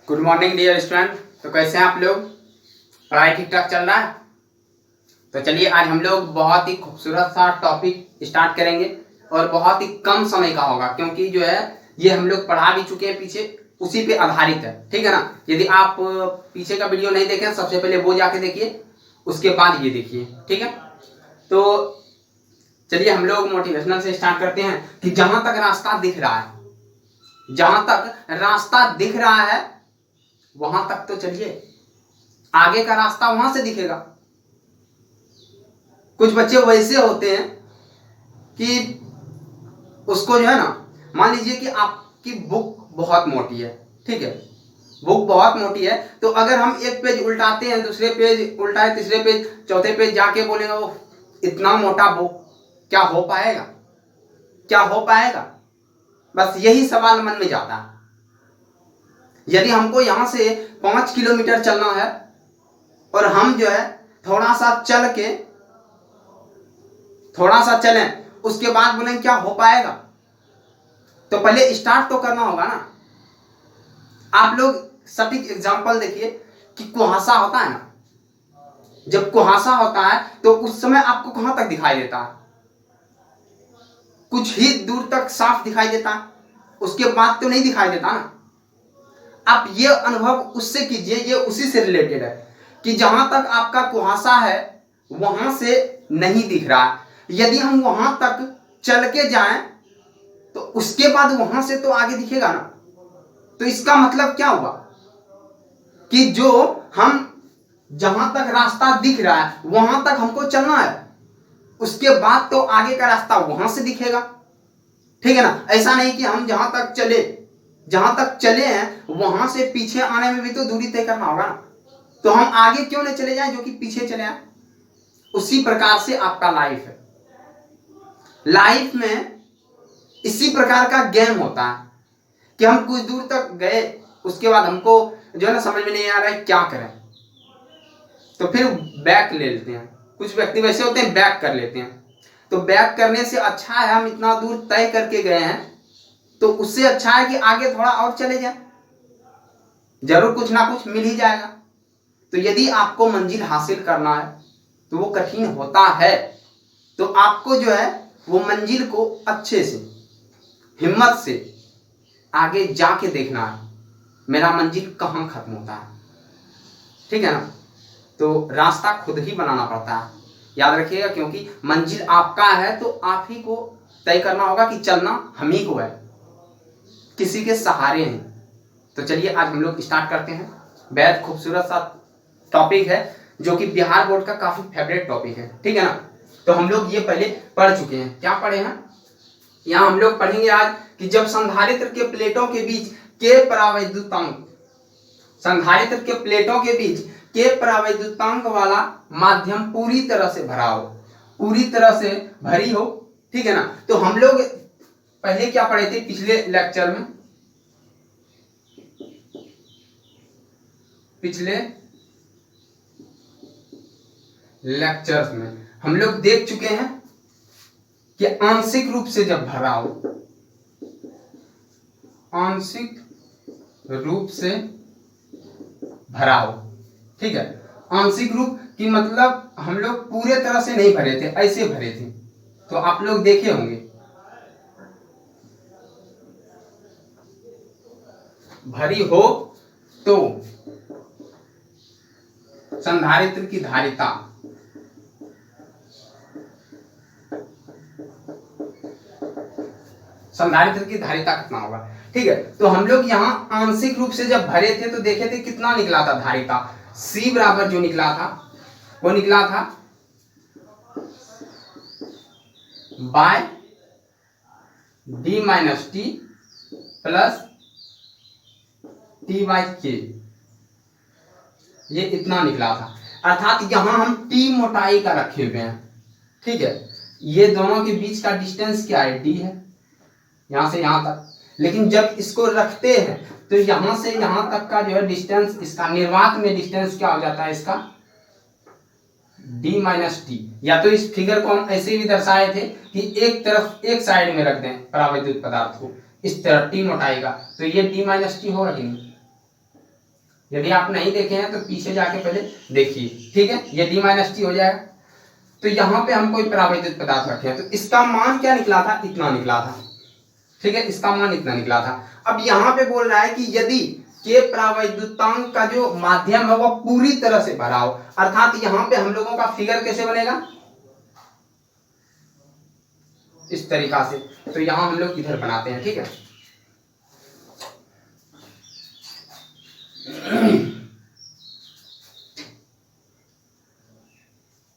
Good morning dear student. तो कैसे हैं आप लोग? पढ़ाई ठीक ठाक चल रहा है? तो चलिए आज हम लोग बहुत ही खूबसूरत सा टॉपिक स्टार्ट करेंगे और बहुत ही कम समय का होगा, क्योंकि जो है ये हम लोग पढ़ा भी चुके हैं पीछे, उसी पे आधारित है। ठीक है ना? यदि आप पीछे का वीडियो नहीं देखें, सबसे पहले वो जाके देखिए, उसके बाद ये देखिए। ठीक है? तो चलिए हम लोग मोटिवेशनल से स्टार्ट करते हैं कि जहां तक रास्ता दिख रहा है, जहां तक रास्ता दिख रहा है वहां तक तो चलिए, आगे का रास्ता वहां से दिखेगा। कुछ बच्चे वैसे होते हैं कि उसको जो है ना, मान लीजिए कि आपकी बुक बहुत मोटी है, ठीक है, बुक बहुत मोटी है, तो अगर हम एक पेज उल्टाते हैं, दूसरे पेज उल्टाए, तीसरे पेज, चौथे पेज जाके बोलेंगे वो इतना मोटा बुक क्या हो पाएगा, क्या हो पाएगा? बस यही सवाल मन में जाता है। यदि हमको यहां से 5 किलोमीटर चलना है और हम जो है थोड़ा सा चलें, उसके बाद बोलें क्या हो पाएगा, तो पहले स्टार्ट तो करना होगा ना। आप लोग सटीक एग्जांपल देखिए कि कुहासा होता है ना, जब कुहासा होता है तो उस समय आपको कहां तक दिखाई देता है? कुछ ही दूर तक साफ दिखाई देता है, उसके बाद तो नहीं दिखाई देता ना। आप ये अनुभव उससे कीजिए, ये उसी से रिलेटेड है कि जहां तक आपका कुहासा है वहां से नहीं दिख रहा, यदि हम वहां तक चल के जाएं तो उसके बाद वहां से तो आगे दिखेगा ना। तो इसका मतलब क्या हुआ कि जो हम जहां तक रास्ता दिख रहा है वहां तक हमको चलना है, उसके बाद तो आगे का रास्ता वहां से दिखेगा। ठीक है ना? ऐसा नहीं कि हम जहां तक चले हैं वहां से पीछे आने में भी तो दूरी तय करना होगा ना। तो हम आगे क्यों नहीं चले जाएं जो कि पीछे चले आए? उसी प्रकार से आपका लाइफ है। लाइफ में इसी प्रकार का गेम होता है कि हम कुछ दूर तक गए, उसके बाद हमको जो है ना समझ में नहीं आ रहा है क्या करें, तो फिर बैक ले लेते हैं। कुछ व्यक्ति वैसे होते हैं बैक कर लेते हैं। तो बैक करने से अच्छा है हम इतना दूर तय करके गए हैं, तो उससे अच्छा है कि आगे थोड़ा और चले जाएं, जरूर कुछ ना कुछ मिल ही जाएगा। तो यदि आपको मंजिल हासिल करना है तो वो कठिन होता है, तो आपको जो है वो मंजिल को अच्छे से, हिम्मत से आगे जाके देखना है मेरा मंजिल कहां खत्म होता है। ठीक है ना? तो रास्ता खुद ही बनाना पड़ता है, याद रखिएगा, क्योंकि मंजिल आपका है तो आप ही को तय करना होगा कि चलना हम ही को है, किसी के सहारे नहीं। तो चलिए आज हम लोग स्टार्ट करते हैं। बेहद खूबसूरत सा टॉपिक है जो कि बिहार बोर्ड का काफी फेवरेट टॉपिक है। ठीक है ना? तो हम लोग ये पहले पढ़ चुके हैं। क्या पढ़े हैं? यहाँ हम लोग पढ़ेंगे आज कि जब संधारित्र के प्लेटों के बीच के परावैद्युतांक, संधारित्र के प्लेटों के बीच के परावैद्युतांक वाला माध्यम पूरी तरह से भरा हो, पूरी तरह से भरी हो। ठीक है ना? तो हम लोग पहले क्या पढ़े थे पिछले लेक्चर में? पिछले लेक्चर्स में हम लोग देख चुके हैं कि आंशिक रूप से जब भरा हो, आंशिक रूप से भरा हो, ठीक है, आंशिक रूप की मतलब हम लोग पूरे तरह से नहीं भरे थे, ऐसे भरे थे। तो आप लोग देखे होंगे भरी हो तो संधारित्र की धारिता, संधारित्र की धारिता कितना होगा। ठीक है? तो हम लोग यहां आंशिक रूप से जब भरे थे तो देखे थे कितना निकला था धारिता। C बराबर जो निकला था वो निकला था by D minus T plus T by K, ये इतना निकला था। अर्थात यहां हम T मोटाई का रखे हुए हैं। ठीक है? ये दोनों के बीच का डिस्टेंस क्या है? D है, यहां से यहां तक। लेकिन जब इसको रखते हैं तो यहां से यहां तक का जो है डिस्टेंस, इसका निर्वात में डिस्टेंस क्या हो जाता है इसका? D minus T. या तो इस फिगर को हम ऐसे भी दर्शाए थे कि एक तरफ, एक साइड में रख दें परावैद्युत पदार्थ को, इस तरह T मोटाई का, तो ये D माइनस टी होगा कि नहीं? यदि आप नहीं देखे हैं तो पीछे जाके पहले देखिए, ठीक है। ये d माइनस टी हो जाएगा। तो यहाँ पे हम कोई परावैद्युत पदार्थ रखे हैं, तो इसका मान क्या निकला था, इतना निकला था, ठीक है, इसका मान इतना निकला था। अब यहाँ पे बोल रहा है कि यदि के परावैद्युतांक का जो माध्यम है वो पूरी तरह से भरा हो, अर्थात यहाँ पे हम लोगों का फिगर कैसे बनेगा, इस तरीका से। तो यहाँ हम लोग इधर बनाते हैं, ठीक है।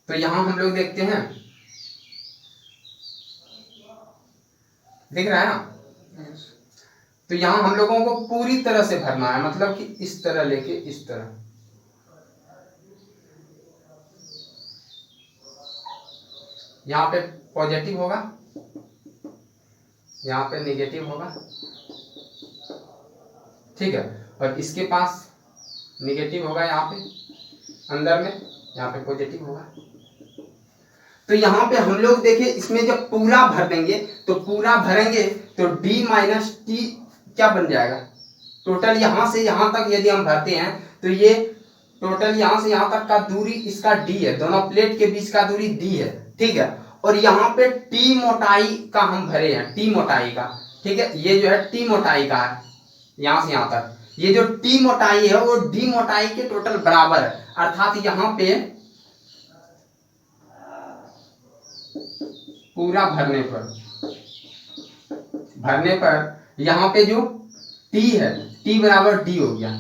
तो यहां हम लोग देखते हैं, दिख रहा है ना। तो यहां हम लोगों को पूरी तरह से भरना है, मतलब कि इस तरह लेके इस तरह, यहां पे पॉजिटिव होगा, यहां पे नेगेटिव होगा, ठीक है। और इसके पास नेगेटिव होगा यहाँ पे अंदर में, यहाँ पे पॉजिटिव होगा। तो यहाँ पे हम लोग देखें, इसमें जब पूरा भर देंगे तो पूरा भरेंगे तो d माइनस टी क्या बन जाएगा, टोटल यहाँ से यहाँ तक यदि हम भरते हैं तो ये टोटल यहाँ से यहाँ तक का दूरी इसका d है, दोनों प्लेट के बीच का दूरी d है, ठीक है। और यहाँ पे t मोटाई का हम भरे हैं, t मोटाई का, ठीक है। ये जो है t मोटाई का है, यहाँ से यहाँ तक ये जो t मोटाई है वो d मोटाई के टोटल बराबर है, अर्थात यहाँ पे पूरा भरने पर यहाँ पे जो t है, t बराबर d हो गया,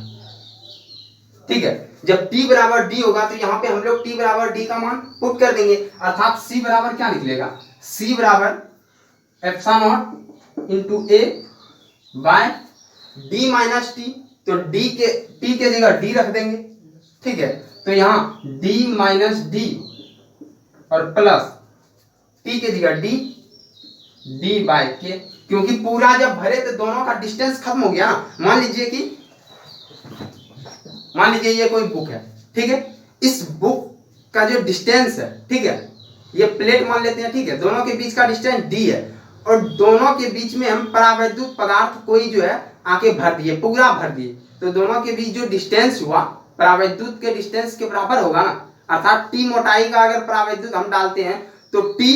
ठीक है। जब t बराबर d होगा तो यहाँ पे हम लोग t बराबर d का मान पुट कर देंगे, अर्थात c बराबर क्या निकलेगा, c बराबर epsilon naught into a by d minus T. तो t के जगह d रख देंगे, ठीक है। तो यहाँ d माइनस डी और प्लस t के जगह d बाय के, क्योंकि पूरा जब भरे तो दोनों का डिस्टेंस खत्म हो गया ना। मान लीजिए ये कोई बुक है, ठीक है। इस बुक का जो डिस्टेंस है, ठीक है, ये प्लेट मान लेते हैं, ठीक है। दोनों के बीच का डिस्टेंस d है और दोनों के बीच में हम परावैद्युत पदार्थ कोई जो है आके भर दिए, पूरा भर दिए, तो दोनों के बीच जो डिस्टेंस हुआ परावैद्युत के डिस्टेंस के बराबर होगा ना, अर्थात t मोटाई का अगर परावैद्युत हम डालते हैं तो t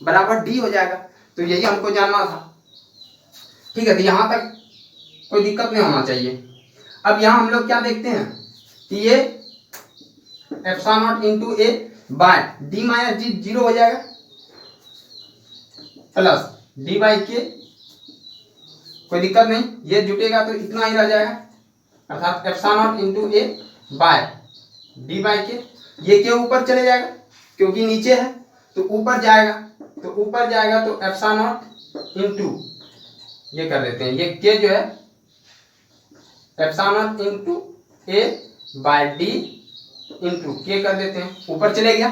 बराबर d हो जाएगा। तो यही हमको जानना था, ठीक है। तो यहाँ तक कोई दिक्कत नहीं होना चाहिए। अब यहाँ हम लोग क्या देखते हैं कि ये epsilon naught into A by D minus D 0 हो जाएगा, प्लस डी बाई के, कोई दिक्कत नहीं, ये जुटेगा तो इतना ही रह जाएगा, अर्थात epsilon naught into A by D by K. ये के ऊपर चले जाएगा क्योंकि नीचे है, तो ऊपर जाएगा, तो एप्सिलॉन नॉट इंटू ये कर देते हैं, ये के जो है epsilon naught into A by D into K कर देते हैं, ऊपर चले गया,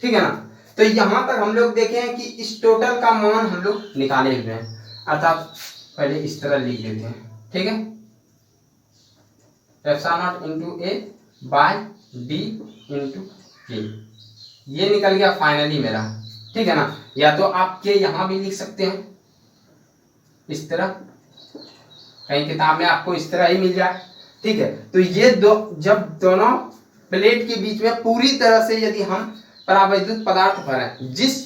ठीक है ना। तो यहां तक हम लोग देखे हैं कि इस टोटल का मान हम लोग निकाले हुए हैं, अर्थात पहले इस तरह लिख देते हैं, ठीक है। Epsilon naught into A by D into K, ये निकल गया फाइनली मेरा, ठीक है ना। या तो आप के यहां भी लिख सकते हैं इस तरह, कहीं किताब में आपको इस तरह ही मिल जाए, ठीक है। तो ये जब दोनों प्लेट के बीच में पूरी तरह से यदि हम परावैद्युत पदार्थ भरें, जिस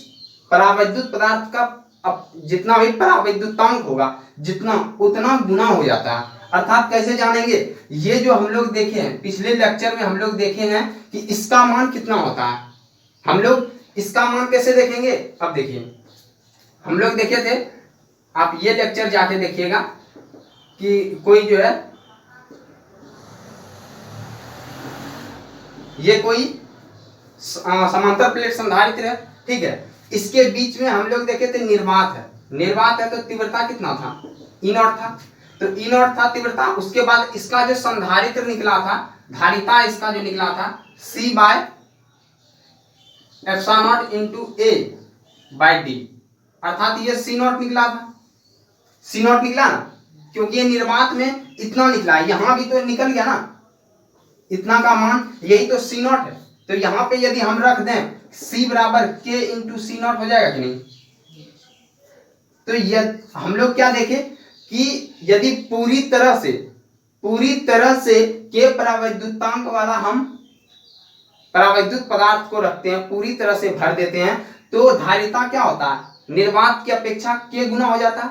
परावैद्युत पदार्थ का अब जितना भी परावैद्युतांक होगा जितना उतना गुना हो जाता है। अर्थात कैसे जानेंगे, ये जो हम लोग देखे हैं पिछले लेक्चर में, हम लोग देखे हैं कि इसका मान कितना होता है, हम लोग इसका मान कैसे देखेंगे। अब देखिए, हम लोग देखे थे, आप ये लेक्चर जाके देखिएगा कि कोई जो है ये कोई समांतर प्लेट संधारित्र है, ठीक है। इसके बीच में हम लोग देखे थे निर्वात है, तो तीव्रता कितना था, ई नॉट था, तो ई नॉट था तीव्रता। उसके बाद इसका जो संधारित्र निकला था, धारिता इसका जो निकला था C by epsilon naught into A by D, अर्थात ये C नॉट निकला था, C नॉट निकला ना, क्योंकि ये निर्वात में इतना निकला, यहां भी तो निकल गया ना इतना का मान, यही तो C नॉट है। तो यहाँ पे यदि हम रख दें C बराबर K इंटू C नॉट हो जाएगा कि नहीं। तो हम लोग क्या देखें कि यदि पूरी तरह से पूरी तरह से के परावैद्युतांक वाला हम परावैद्युत पदार्थ को रखते हैं, पूरी तरह से भर देते हैं, तो धारिता क्या होता है, निर्वात की अपेक्षा के गुना हो जाता है।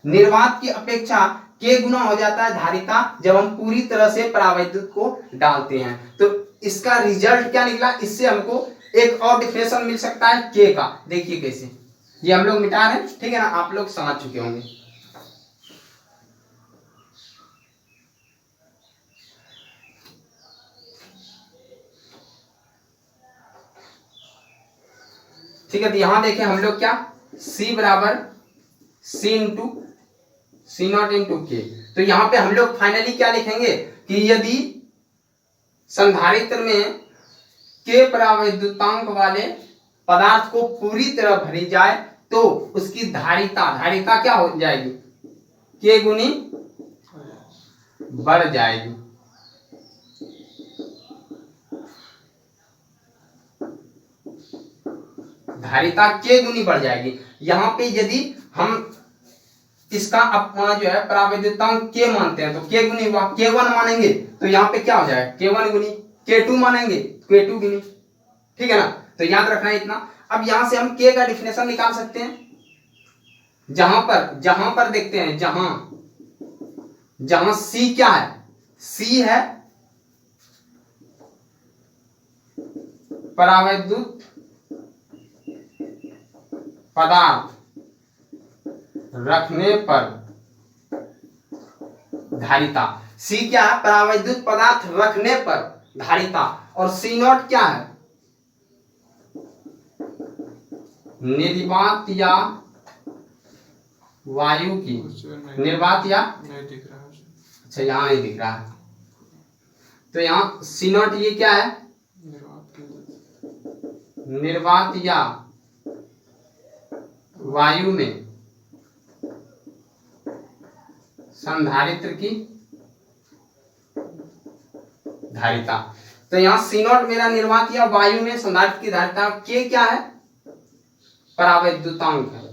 निर्वात की अपेक्षा के गुना हो जाता है धारिता, जब हम पूरी तरह से परावैद्युत को डालते हैं। तो इसका रिजल्ट क्या निकला, इससे हमको एक और डिफिनेशन मिल सकता है के का। देखिए कैसे, ये हम लोग मिटा रहे हैं, ठीक है ना, आप लोग समझ चुके होंगे। ठीक है, तो यहां देखें हम लोग क्या, C बराबर C into C naught into K. तो यहां पे हम लोग फाइनली क्या लिखेंगे कि यदि संधारित्र में के परावैद्युतांक वाले पदार्थ को पूरी तरह भरी जाए तो उसकी धारिता क्या हो जाएगी, के गुनी बढ़ जाएगी। धारिता के गुनी बढ़ जाएगी। यहां पे यदि हम इसका अपना जो है परावैद्युतांक के मानते हैं तो के गुनी हुआ, K1 मानेंगे तो यहाँ पे क्या हो जाएगा, K1 गुनी, K2 मानेंगे K2 गुनी, ठीक है ना। तो याद रखना है इतना। अब यहां से हम के का डिफिनेशन निकाल सकते हैं, जहां पर देखते हैं, जहां C क्या है, C है परावैद्युत पदार्थ रखने पर धारिता। C क्या है, परावैद्युत पदार्थ रखने पर धारिता, और C नॉट क्या है, निर्वात या वायु की, निर्वात या नहीं दिख रहा है, अच्छा यहां नहीं दिख रहा है, तो यहां C नॉट ये क्या है, निर्वात या वायु में संधारित्र की धारिता। तो यहां C नॉट मेरा निर्वात या वायु में संधारित्र की धारिता, के क्या है, परावैद्युतांक है,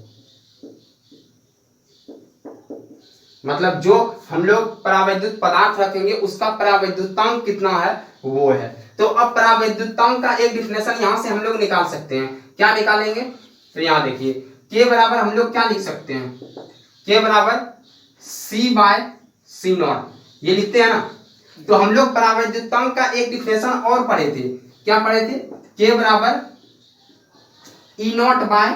मतलब जो हम लोग परावैद्युत पदार्थ रखेंगे उसका परावैद्युतांक कितना है वो है। तो अब परावैद्युतांक का एक डिफिनेशन यहां से हम लोग निकाल सकते हैं, क्या निकालेंगे, तो यहां देखिए के बराबर हम लोग क्या लिख सकते हैं, के बराबर C बाय C नॉट, ये लिखते हैं ना। तो हम लोग परावैद्युतांक का एक डिफिनेशन और पढ़े थे, क्या पढ़े थे, के बराबर E naught by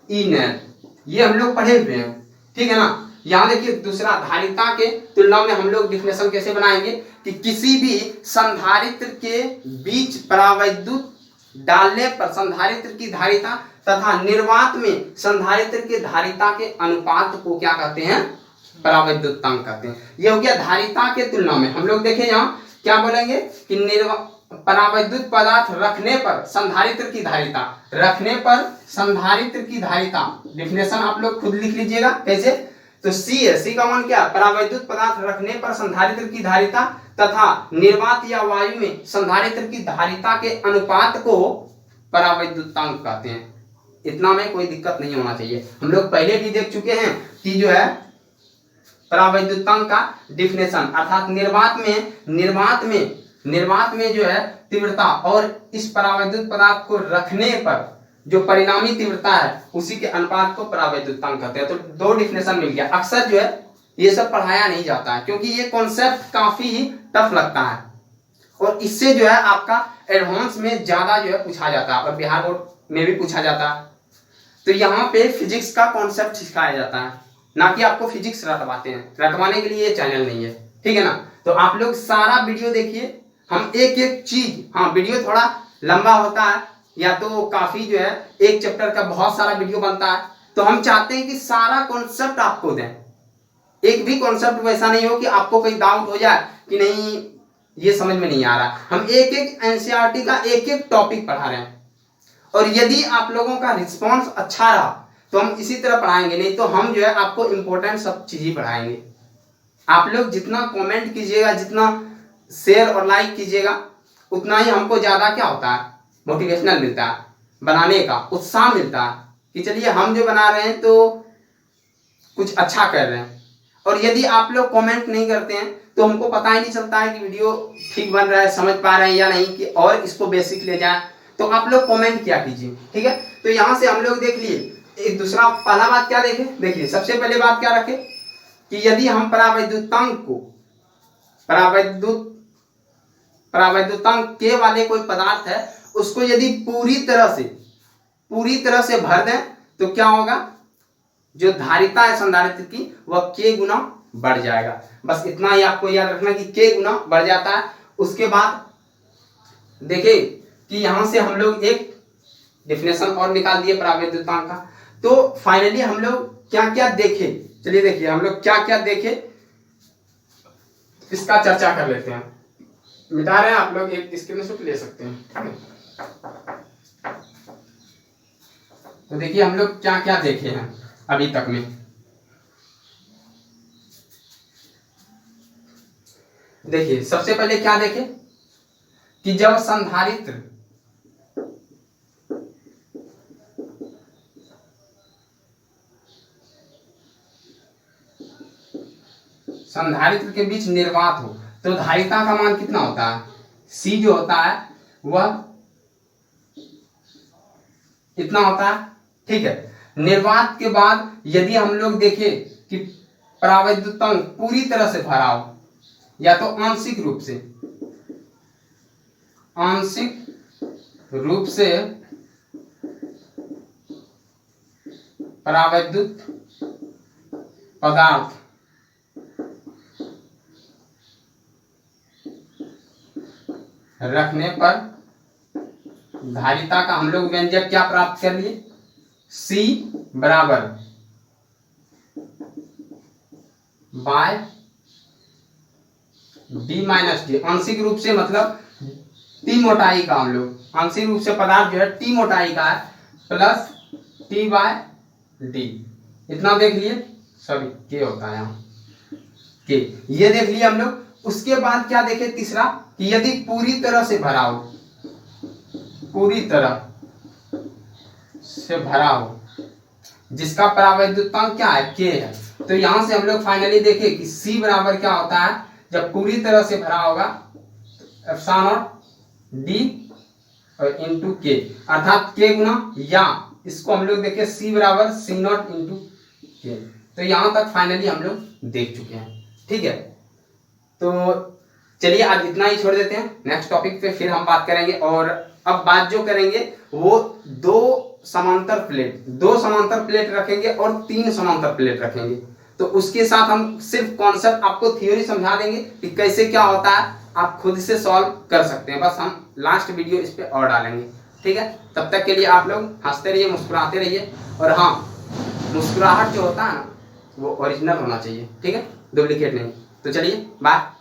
E net, ये हम लोग पढ़े हुए हैं, ठीक है ना। यहां देखिए दूसरा, धारिता के तुलना में हम लोग डिफिनेशन कैसे बनाएंगे कि किसी भी संधारित्र के बीच परावैद्युत डालने पर संधारित्र की धारिता तथा निर्वात में संधारित्र की धारिता के अनुपात को क्या कहते हैं, परावैद्युतांक कहते हैं। ये हो गया धारिता के तुलना में। हम लोग देखें यहाँ क्या बोलेंगे कि परावैद्युत पदार्थ रखने पर संधारित्र की धारिता, रखने पर संधारित्र की धारिता, डिफिनेशन आप लोग खुद लिख लीजिएगा कैसे। तो C है, C का मान क्या, परावैद्युत पदार्थ रखने पर संधारित्र की धारिता तथा निर्वात या वायु में संधारित्र की धारिता के अनुपात को परावैद्युतांक कहते हैं। इतना में कोई दिक्कत नहीं होना चाहिए। हम लोग पहले भी देख चुके हैं कि जो है परावैद्युतांक का डिफिनेशन, अर्थात निर्वात में जो है तीव्रता और इस परावैद्युत पदार्थ को रखने पर जो परिणामी तीव्रता है उसी के अनुपात को परावैद्युतांक कहते हैं। तो दो डिफिनेशन मिल गया। अक्सर जो है ये सब पढ़ाया नहीं जाता है क्योंकि ये कॉन्सेप्ट काफी ही टफ लगता है और इससे जो है आपका एडवांस में ज्यादा जो है पूछा जाता है और बिहार बोर्ड में भी पूछा जाता है। तो यहाँ पे फिजिक्स का कॉन्सेप्ट सिखाया जाता है, ना कि आपको फिजिक्स रटवाते हैं। रटवाने के लिए ये चैनल नहीं है, ठीक है ना। तो आप लोग सारा वीडियो देखिए, हम एक एक चीज, हाँ वीडियो थोड़ा लंबा होता है या तो काफी जो है एक चैप्टर का बहुत सारा वीडियो बनता है, तो हम चाहते हैं कि सारा कॉन्सेप्ट आपको दें। एक भी कॉन्सेप्ट वैसा नहीं हो कि आपको कोई डाउट हो जाए कि नहीं ये समझ में नहीं आ रहा। हम एक एक एनसीईआरटी का एक एक टॉपिक पढ़ा रहे हैं और यदि आप लोगों का रिस्पॉन्स अच्छा रहा तो हम इसी तरह पढ़ाएंगे, नहीं तो हम जो है आपको इंपॉर्टेंट सब चीज ही पढ़ाएंगे। आप लोग जितना कमेंट कीजिएगा, जितना शेयर और लाइक कीजिएगा, उतना ही हमको ज्यादा क्या होता है, मोटिवेशनल मिलता है, बनाने का उत्साह मिलता है कि चलिए हम जो बना रहे हैं तो कुछ अच्छा कर रहे हैं। और यदि आप लोग कमेंट नहीं करते हैं तो हमको पता ही नहीं चलता है कि वीडियो ठीक बन रहा है, समझ पा रहे हैं या नहीं, कि और इसको बेसिक ले जाए। तो आप लोग कमेंट किया कीजिए, ठीक है। तो यहाँ से हम लोग देख लिए एक दूसरा, पहला बात क्या देखे, देखिए सबसे पहले बात क्या रखे कि यदि हम परावैद्युतांक को परावैद्युतांक के वाले कोई पदार्थ है उसको यदि पूरी तरह से भर दें तो क्या होगा, जो धारिता है संधारित्र की वह k गुना बढ़ जाएगा। बस इतना ही आपको याद रखना कि k गुना बढ़ जाता है। उसके बाद देखिए कि यहां से हम लोग एक डेफिनेशन और निकाल दिए परावैद्युतांक का। तो फाइनली हम लोग क्या क्या देखे, चलिए देखिए हम लोग क्या क्या देखे इसका चर्चा कर लेते हैं। मिटा रहे हैं आप लोग, एक स्क्रीनशॉट ले सकते हैं, ठीक है। तो देखिए हम लोग क्या क्या देखे हैं अभी तक में। देखिए सबसे पहले क्या देखे कि जब संधारित्र के बीच निर्वात हो तो धारिता का मान कितना होता है, C जो होता है वह इतना होता है, ठीक है। निर्वात के बाद यदि हम लोग देखें कि परावैद्युतांक पूरी तरह से भरा हो या तो आंशिक रूप से परावैद्युत पदार्थ रखने पर धारिता का हम लोग व्यंजक क्या प्राप्त कर लिए, C बराबर बाय D माइनस डी। आंशिक रूप से मतलब T मोटाई का, हम लोग आंशिक रूप से पदार्थ जो है T मोटाई का है प्लस T बाय D, इतना देख लिए, सॉरी K होता है यहाँ K, ये देख लिए हम लोग। उसके बाद क्या देखे तीसरा कि यदि पूरी तरह से भरा हो, जिसका परावैद्युतांक क्या है, K है। तो यहां से हम लोग फाइनली देखे कि C बराबर क्या होता है, जब पूरी तरह से भरा होगा एप्सिलॉन नॉट D और इंटू K, अर्थात K गुना, या इसको हम लोग देखे C बराबर C नॉट इंटू K। तो यहां तक फाइनली हम लोग देख चुके हैं, ठीक है। तो चलिए आज इतना ही छोड़ देते हैं, नेक्स्ट टॉपिक पे फिर हम बात करेंगे। और अब बात जो करेंगे वो दो समांतर प्लेट रखेंगे और 3 समांतर प्लेट रखेंगे। तो उसके साथ हम सिर्फ कॉन्सेप्ट आपको थ्योरी समझा देंगे कि कैसे क्या होता है, आप खुद से सॉल्व कर सकते हैं। बस हम लास्ट वीडियो इस पे और डालेंगे, ठीक है। तब तक के लिए आप लोग हंसते रहिए, मुस्कुराते रहिए, और हाँ, मुस्कुराहट जो होता है ना वो ओरिजिनल होना चाहिए, ठीक है, डुप्लीकेट नहीं। तो चलिए बाय।